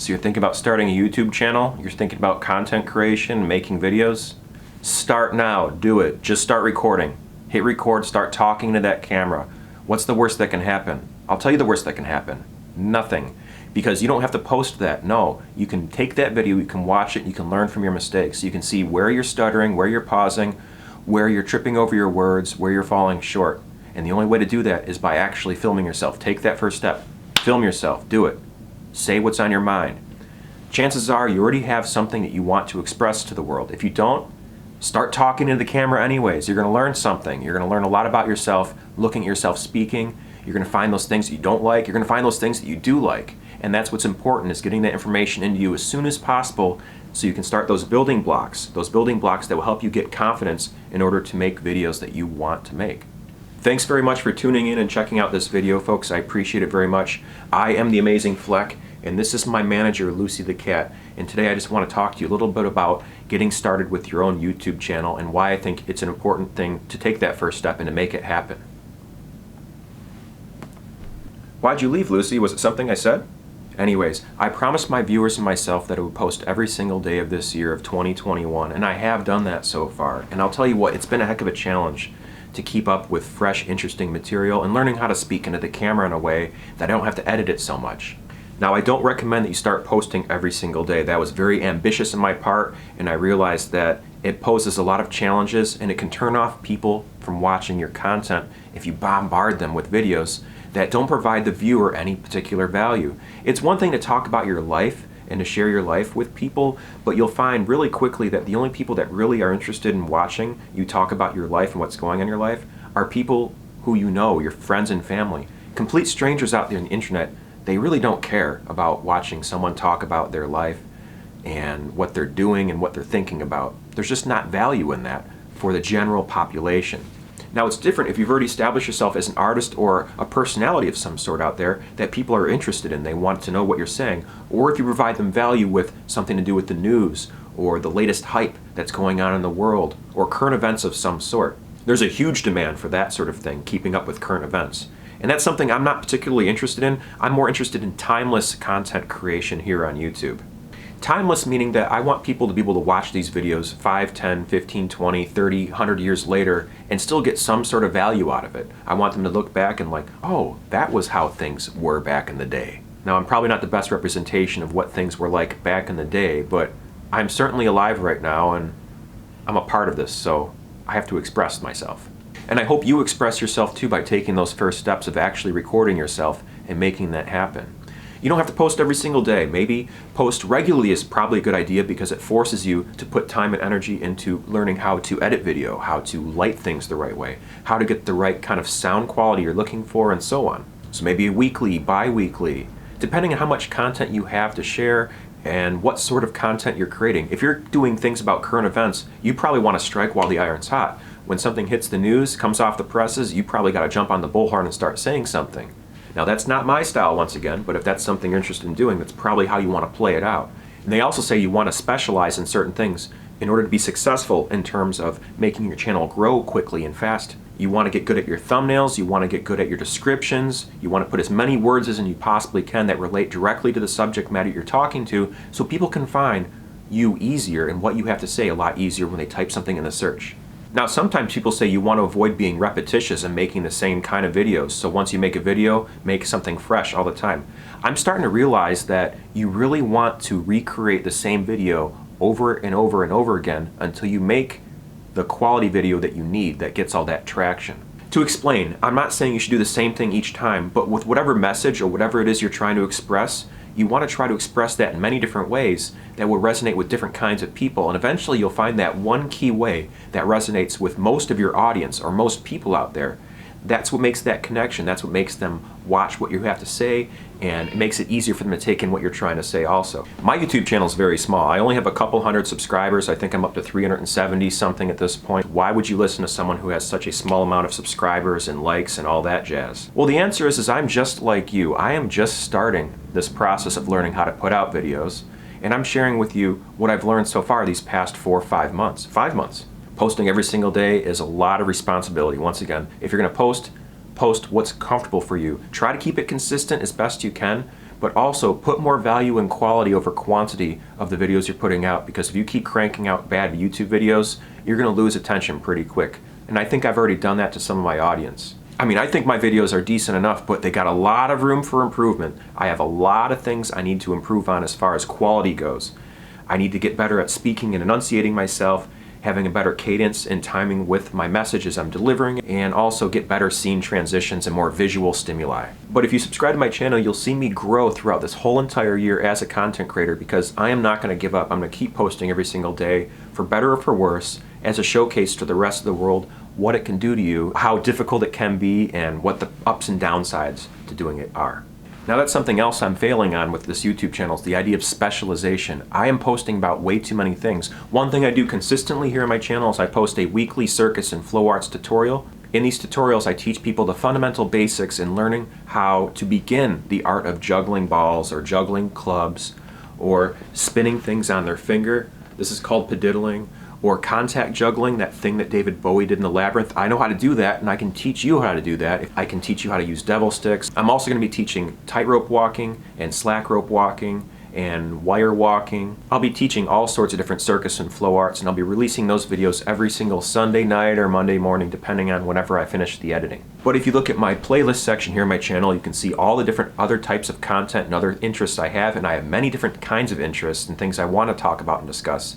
So you're thinking about starting a YouTube channel, you're thinking about content creation, making videos? Start now, do it. Just start recording. Hit record, start talking to that camera. What's the worst that can happen? I'll tell you the worst that can happen. Nothing. Because you don't have to post that. No, you can take that video, you can watch it, you can learn from your mistakes. You can see where you're stuttering, where you're pausing, where you're tripping over your words, where you're falling short. And the only way to do that is by actually filming yourself. Take that first step. Film yourself. Do it. Say what's on your mind. Chances are you already have something that you want to express to the world. If you don't, start talking to the camera anyways. You're going to learn something. You're going to learn a lot about yourself, looking at yourself speaking. You're going to find those things that you don't like. You're going to find those things that you do like. And that's what's important, is getting that information into you as soon as possible so you can start those building blocks that will help you get confidence in order to make videos that you want to make. Thanks very much for tuning in and checking out this video, folks. I appreciate it very much. I am TheAmazingFlec, and this is my manager, Lucy the cat. And today I just want to talk to you a little bit about getting started with your own YouTube channel and why I think it's an important thing to take that first step and to make it happen. Why'd you leave, Lucy? Was it something I said? Anyways, I promised my viewers and myself that I would post every single day of this year of 2021, and I have done that so far. And I'll tell you what, it's been a heck of a challenge to keep up with fresh, interesting material and learning how to speak into the camera in a way that I don't have to edit it so much. Now, I don't recommend that you start posting every single day. That was very ambitious on my part, and I realized that it poses a lot of challenges and it can turn off people from watching your content if you bombard them with videos that don't provide the viewer any particular value. It's one thing to talk about your life and to share your life with people, but you'll find really quickly that the only people that really are interested in watching you talk about your life and what's going on in your life are people who you know, your friends and family. Complete strangers out there on the internet, they really don't care about watching someone talk about their life and what they're doing and what they're thinking about. There's just not value in that for the general population. Now, it's different if you've already established yourself as an artist or a personality of some sort out there that people are interested in, they want to know what you're saying, or if you provide them value with something to do with the news or the latest hype that's going on in the world or current events of some sort. There's a huge demand for that sort of thing, keeping up with current events. And that's something I'm not particularly interested in. I'm more interested in timeless content creation here on YouTube. Timeless meaning that I want people to be able to watch these videos 5, 10, 15, 20, 30, 100 years later and still get some sort of value out of it. I want them to look back and like, oh, that was how things were back in the day. Now, I'm probably not the best representation of what things were like back in the day, but I'm certainly alive right now and I'm a part of this, so I have to express myself. And I hope you express yourself too by taking those first steps of actually recording yourself and making that happen. You don't have to post every single day. Maybe post regularly is probably a good idea because it forces you to put time and energy into learning how to edit video, how to light things the right way, how to get the right kind of sound quality you're looking for, and so on. So maybe weekly, bi-weekly, depending on how much content you have to share and what sort of content you're creating. If you're doing things about current events, you probably want to strike while the iron's hot. When something hits the news, comes off the presses, you probably got to jump on the bullhorn and start saying something. Now, that's not my style once again, but if that's something you're interested in doing, that's probably how you want to play it out. And they also say you want to specialize in certain things in order to be successful in terms of making your channel grow quickly and fast. You want to get good at your thumbnails, you want to get good at your descriptions, you want to put as many words as you possibly can that relate directly to the subject matter you're talking to so people can find you easier and what you have to say a lot easier when they type something in the search. Now, sometimes people say you want to avoid being repetitious and making the same kind of videos. So once you make a video, make something fresh all the time. I'm starting to realize that you really want to recreate the same video over and over and over again until you make the quality video that you need that gets all that traction. To explain, I'm not saying you should do the same thing each time, but with whatever message or whatever it is you're trying to express, you want to try to express that in many different ways that will resonate with different kinds of people. And eventually you'll find that one key way that resonates with most of your audience or most people out there. That's what makes that connection. That's what makes them watch what you have to say, and it makes it easier for them to take in what you're trying to say also. My YouTube channel is very small. I only have a couple hundred subscribers. I think I'm up to 370 something at this point. Why would you listen to someone who has such a small amount of subscribers and likes and all that jazz? Well, the answer is I'm just like you. I am just starting this process of learning how to put out videos, and I'm sharing with you what I've learned so far these past 4 or 5 months. 5 months. Posting every single day is a lot of responsibility. Once again, if you're going to post what's comfortable for you. Try to keep it consistent as best you can, but also put more value and quality over quantity of the videos you're putting out, because if you keep cranking out bad YouTube videos, you're going to lose attention pretty quick. And I think I've already done that to some of my audience. I mean, I think my videos are decent enough, but they got a lot of room for improvement. I have a lot of things I need to improve on as far as quality goes. I need to get better at speaking and enunciating myself, having a better cadence and timing with my messages I'm delivering, and also get better scene transitions and more visual stimuli. But if you subscribe to my channel, you'll see me grow throughout this whole entire year as a content creator, because I am not going to give up. I'm going to keep posting every single day, for better or for worse, as a showcase to the rest of the world what it can do to you, how difficult it can be, and what the ups and downsides to doing it are. Now that's something else I'm failing on with this YouTube channel, is the idea of specialization. I am posting about way too many things. One thing I do consistently here on my channel is I post a weekly circus and flow arts tutorial. In these tutorials, I teach people the fundamental basics in learning how to begin the art of juggling balls or juggling clubs or spinning things on their finger. This is called padiddling. Or contact juggling, that thing that David Bowie did in the Labyrinth. I know how to do that, and I can teach you how to do that. I can teach you how to use devil sticks. I'm also going to be teaching tightrope walking and slack rope walking and wire walking. I'll be teaching all sorts of different circus and flow arts, and I'll be releasing those videos every single Sunday night or Monday morning, depending on whenever I finish the editing. But if you look at my playlist section here on my channel, you can see all the different other types of content and other interests I have, and I have many different kinds of interests and things I want to talk about and discuss.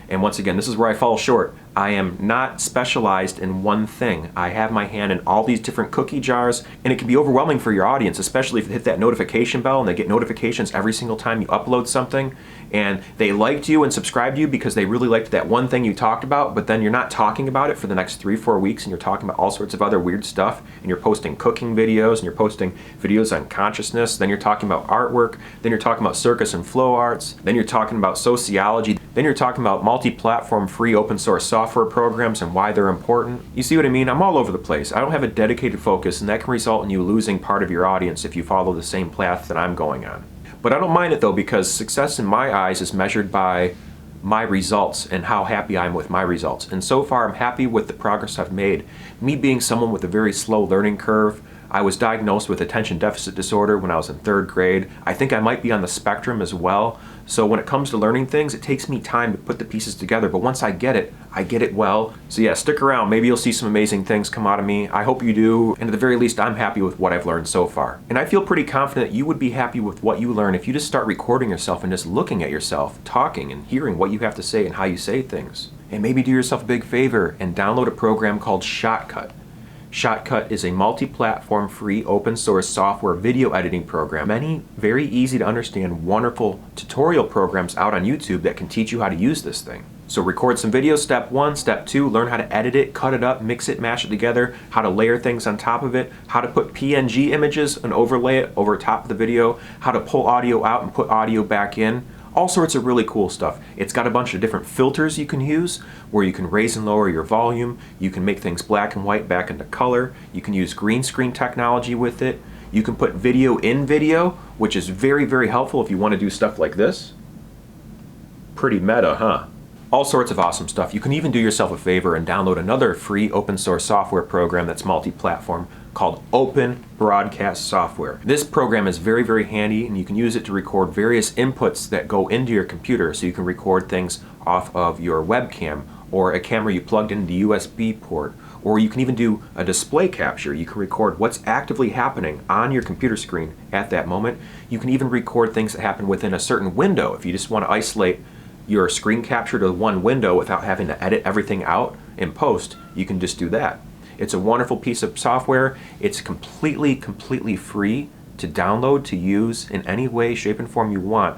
And once again, this is where I fall short. I am not specialized in one thing. I have my hand in all these different cookie jars, and it can be overwhelming for your audience, especially if you hit that notification bell and they get notifications every single time you upload something, and they liked you and subscribed to you because they really liked that one thing you talked about, but then you're not talking about it for the next 3-4 weeks, and you're talking about all sorts of other weird stuff, and you're posting cooking videos, and you're posting videos on consciousness, then you're talking about artwork, then you're talking about circus and flow arts, then you're talking about sociology, then you're talking about multi-platform free open source software programs and why they're important. You see what I mean? I'm all over the place. I don't have a dedicated focus, and that can result in you losing part of your audience if you follow the same path that I'm going on. But I don't mind it though, because success in my eyes is measured by my results and how happy I am with my results. And so far I'm happy with the progress I've made. Me being someone with a very slow learning curve, I was diagnosed with attention deficit disorder when I was in 3rd grade. I think I might be on the spectrum as well. So when it comes to learning things, it takes me time to put the pieces together, but once I get it well. So yeah, stick around. Maybe you'll see some amazing things come out of me. I hope you do. And at the very least, I'm happy with what I've learned so far. And I feel pretty confident that you would be happy with what you learn if you just start recording yourself and just looking at yourself, talking and hearing what you have to say and how you say things. And maybe do yourself a big favor and download a program called Shotcut. Shotcut is a multi-platform free open source software video editing program. Many very easy to understand, wonderful tutorial programs out on YouTube that can teach you how to use this thing. So record some videos, step 1, step 2, learn how to edit it, cut it up, mix it, mash it together, how to layer things on top of it, how to put PNG images and overlay it over top of the video, how to pull audio out and put audio back in. All sorts of really cool stuff. It's got a bunch of different filters you can use where you can raise and lower your volume. You can make things black and white back into color. You can use green screen technology with it. You can put video in video, which is very, very helpful if you want to do stuff like this. Pretty meta, huh? All sorts of awesome stuff. You can even do yourself a favor and download another free open source software program that's multi-platform called Open Broadcast Software. This program is very, very handy, and you can use it to record various inputs that go into your computer. So you can record things off of your webcam or a camera you plugged into the USB port, or you can even do a display capture. You can record what's actively happening on your computer screen at that moment. You can even record things that happen within a certain window. If you just want to isolate your screen capture to one window without having to edit everything out in post, you can just do that. It's a wonderful piece of software. It's completely free to download, to use in any way, shape, and form you want,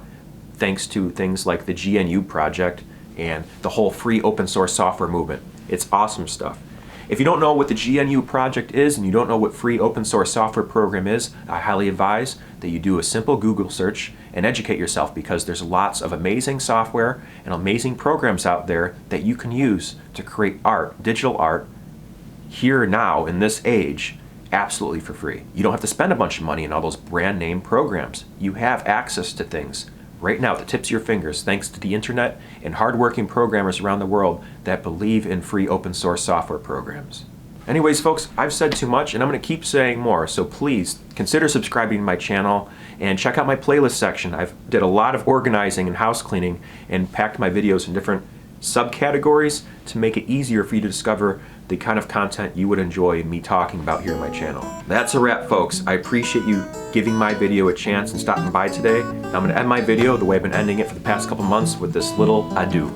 thanks to things like the GNU project and the whole free open source software movement. It's awesome stuff. If you don't know what the GNU project is and you don't know what free open source software program is, I highly advise that you do a simple Google search and educate yourself, because there's lots of amazing software and amazing programs out there that you can use to create art, digital art, here now in this age, absolutely for free. You don't have to spend a bunch of money on all those brand name programs. You have access to things right now at the tips of your fingers, thanks to the internet and hardworking programmers around the world that believe in free open source software programs. Anyways, folks, I've said too much and I'm going to keep saying more, so please consider subscribing to my channel and check out my playlist section. I've did a lot of organizing and house cleaning and packed my videos in different subcategories to make it easier for you to discover the kind of content you would enjoy me talking about here on my channel. That's a wrap, folks. I appreciate you giving my video a chance and stopping by today. I'm going to end my video the way I've been ending it for the past couple months with this little adieu.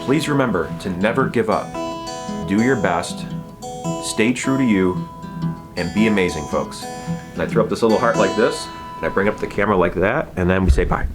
Please remember to never give up. Do your best, stay true to you, and be amazing, folks. And I throw up this little heart like this, and I bring up the camera like that, and then we say bye.